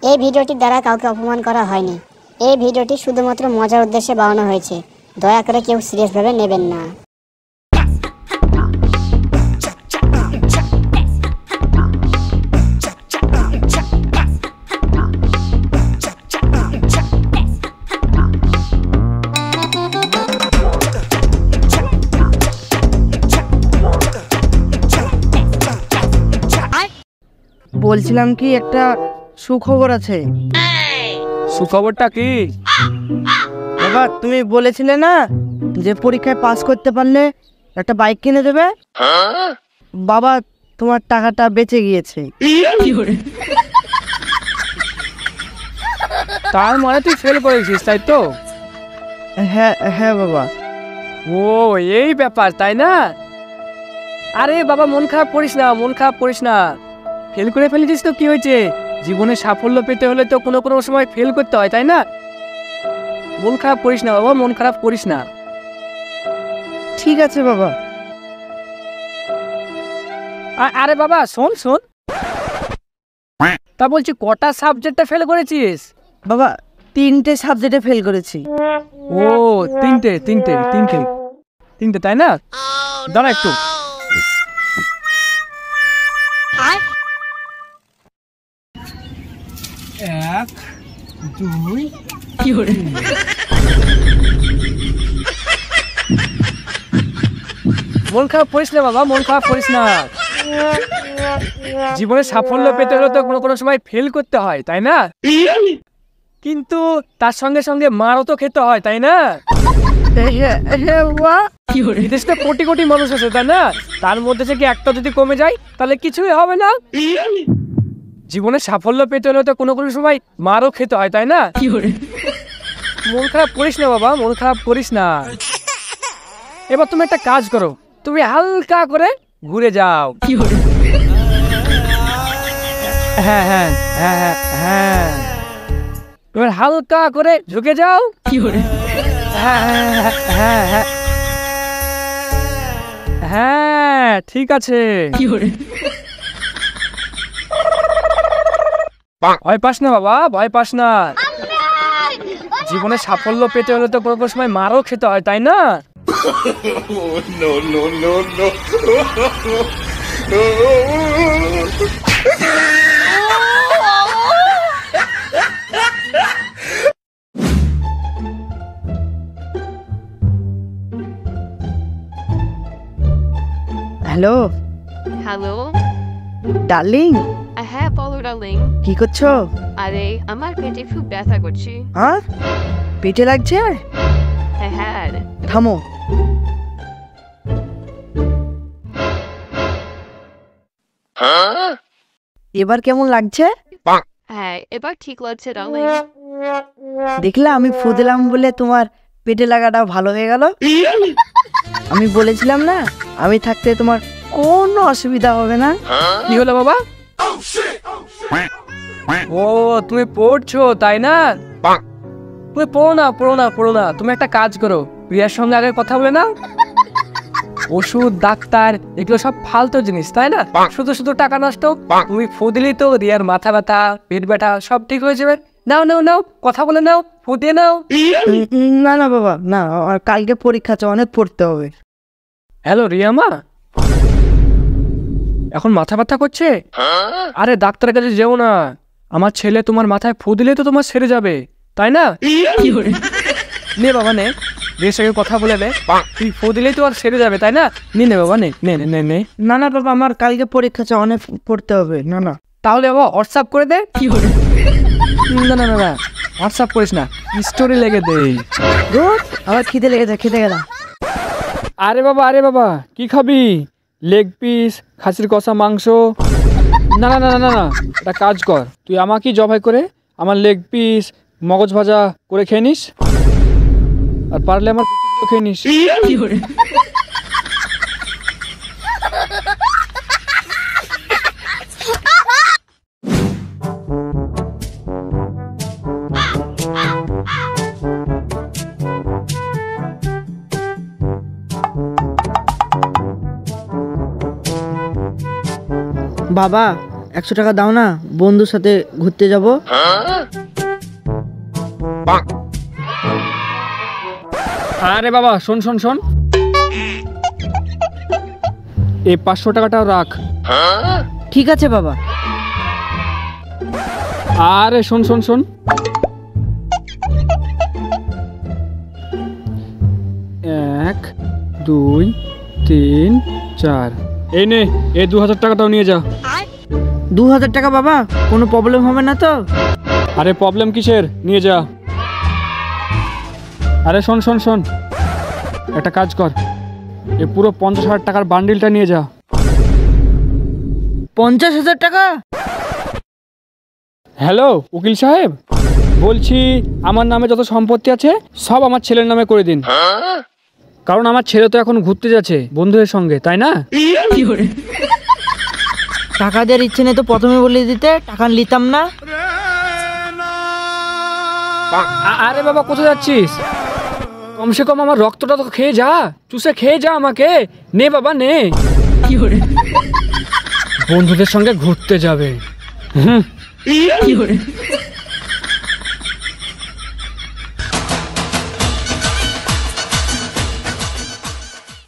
এই ভিডিওটি দ্বারা কাউকে অপমান করা হয়নি। এই ভিডিওটি শুধুমাত্র মজার উদ্দেশ্যে বানানো হয়েছে। দয়া করে কেউ সিরিয়াস ভাবে নেবেন না। বলছিলাম কি একটা সুখবর আছে। সুখবরটা কি? বাবা তুমি বলেছিলে না যে পরীক্ষায় পাস করতে পারলে একটা বাইক কিনে দেবে। বাবা তোমার টাকাটা বেঁচে গিয়েছে। তার মানে তুই ফেল করেছিস, তাই তো? হ্যাঁ হ্যাঁ বাবা। ও এই ব্যাপার, তাই না? আরে বাবা মন খারাপ করিস না, মন খারাপ করিস না। ফেল করে ফেলেছিস তো কি হয়েছে? জীবনে সাফল্য পেতে হলে তো কোনো কোনো সময় ফেল করতে হয়, তাই না? মন খারাপ করিস না বাবা, মন খারাপ করিস না। ঠিক আছে বাবা। আরে বাবা শোন শোন, তা বলছি কটা সাবজেক্টে ফেল করেছিস? বাবা 3টে সাবজেক্টে ফেল করেছি। ও তিনটে তিনটে তিনটে তিনটে তাই না? দাঁড়া একটু। এক দুই মন খারাপ করিস না বাবা, মন খারাপ করিস না। জীবনে সাফল্য পেতে হলে তো কোনো কোনো সময় ফেল করতে হয়, তাই না? কিন্তু তার সঙ্গে সঙ্গে মারও তো খেতে হয়, তাই না? বিদেশে তো কোটি কোটি মানুষ আছে, তাই না? তার মধ্যে থেকে একটা যদি কমে যায় তাহলে কিছুই হবে না। জীবনে সাফল্য পেতে হলে তো কোনো কোনো সময় মারও খেতে হয়, তাই না? মন খারাপ করিস না বাবা, মন খারাপ করিস না। এবার তুমি একটা কাজ করো, তুমি হালকা করে ঘুরে যাও। হ্যাঁ হ্যাঁ হ্যাঁ হ্যাঁ হ্যাঁ, এবার হালকা করে ঝুঁকে যাও। হ্যাঁ হ্যাঁ হ্যাঁ হ্যাঁ হ্যাঁ ঠিক আছে। ভয় পাস না বাবা, ভয় পাস না। জীবনে সাফল্য পেতে হলে তো কোনো কোনো সময় মারও খেতে হয়, তাই না? হ্যালো হ্যালো ডার্লিং, হ্যাঁ বলো ডার্লিং। কি করছো? আরে আমার পেটে খুব ব্যথা করছে। হ্যাঁ পেটে লাগছে? হ্যাঁ হ্যাঁ থামো। এবার কেমন লাগছে? হ্যাঁ এবার ঠিক লাগছে ডার্লিং। দেখলে আমি ফু দিলাম বলে তোমার পেটে লাগাটা ভালো হয়ে গেল। আমি বলেছিলাম না আমি থাকতে তোমার কোনো অসুবিধা হবে না। কি হলো বাবা? ও তুমি পড়ছো, তাই না? তুমি পড়ো না পড়ো না পড়ো না, তুমি একটা কাজ করো, প্রিয়ার সঙ্গে আগে কথা বলে নাও। ওষুধ ডাক্তার এগুলো সব ফালতু জিনিস, তাই না? শুধু শুধু টাকা নষ্ট। তুমি ফু দিলেই তো রিয়ার মাথা ব্যথা পেট ব্যথা সব ঠিক হয়ে যাবে। নাও নাও নাও, কথা বলে নাও, ফু দিয়ে নাও। না না বাবা না, আর কালকে পরীক্ষা আছে, অনেক পড়তে হবে। হ্যালো রিয়া মা, এখন মাথা ব্যথা করছে? আরে ডাক্তারের কাছে যেও না, আমার ছেলে তোমার মাথায় ফু দিলে তো তোমার সেরে যাবে, তাই না? নে বাবা নে, রের সঙ্গে কথা বলে নে, তুই ফু দিলেই তো আর সেরে যাবে, তাই না? নে নে বাবা নে নে নে নে নে। না না বাবা আমার কালকে পরীক্ষা আছে, অনেক পড়তে হবে। না না তাহলে বাবা হোয়াটসঅ্যাপ করে দে। না না না না হোয়াটসঅ্যাপ করিস না, স্টোরি লেগে দে। আবার খিদে লেগেছে, খেতে গেলাম। আরে বাবা কি খাবি? লেগ পিস, খাসির কষা মাংস? না না না না না, একটা কাজ কর, তুই আমাকেই জবাই করে আমার লেগ পিস মগজ ভাজা করে খেয়ে নিস, আর পারলে আমার খেয়ে নিস। বাবা 100 টাকা দাও না, বন্ধুর সাথে ঘুরতে যাব। আরে বাবা শোন শোন শোন, এই 500 টাকাটাও রাখ। ঠিক আছে বাবা। আরে শোন শোন শোন, 1 2 3 4, এই নে, এই 2000 টাকাটাও নিয়ে যা। 2000 টাকা বাবা, কোনো প্রবলেম হবে না তো? আরে প্রবলেম কিসের, নিয়ে যা। আরে শোন শোন শোন, একটা কাজ কর, এই পুরো 50,000 টাকার বান্ডিলটা নিয়ে যা। 50,000 টাকা? হ্যালো উকিল সাহেব, বলছি আমার নামে যত সম্পত্তি আছে সব আমার ছেলের নামে করে দিন, কারণ আমার ছেলে তো এখন ঘুরতে যাচ্ছে বন্ধুদের সঙ্গে, তাই না? টাকা দেওয়ার ইচ্ছে নেই তো প্রথমে বলে দিতে, টাকা নিতাম না। আরে বাবা কোথায় যাচ্ছিস? কমসে কম আমার রক্তটা তো খেয়ে যা, চুষে খেয়ে যা আমাকে, নে বাবা নে। বন্ধুদের সঙ্গে ঘুরতে যাবে।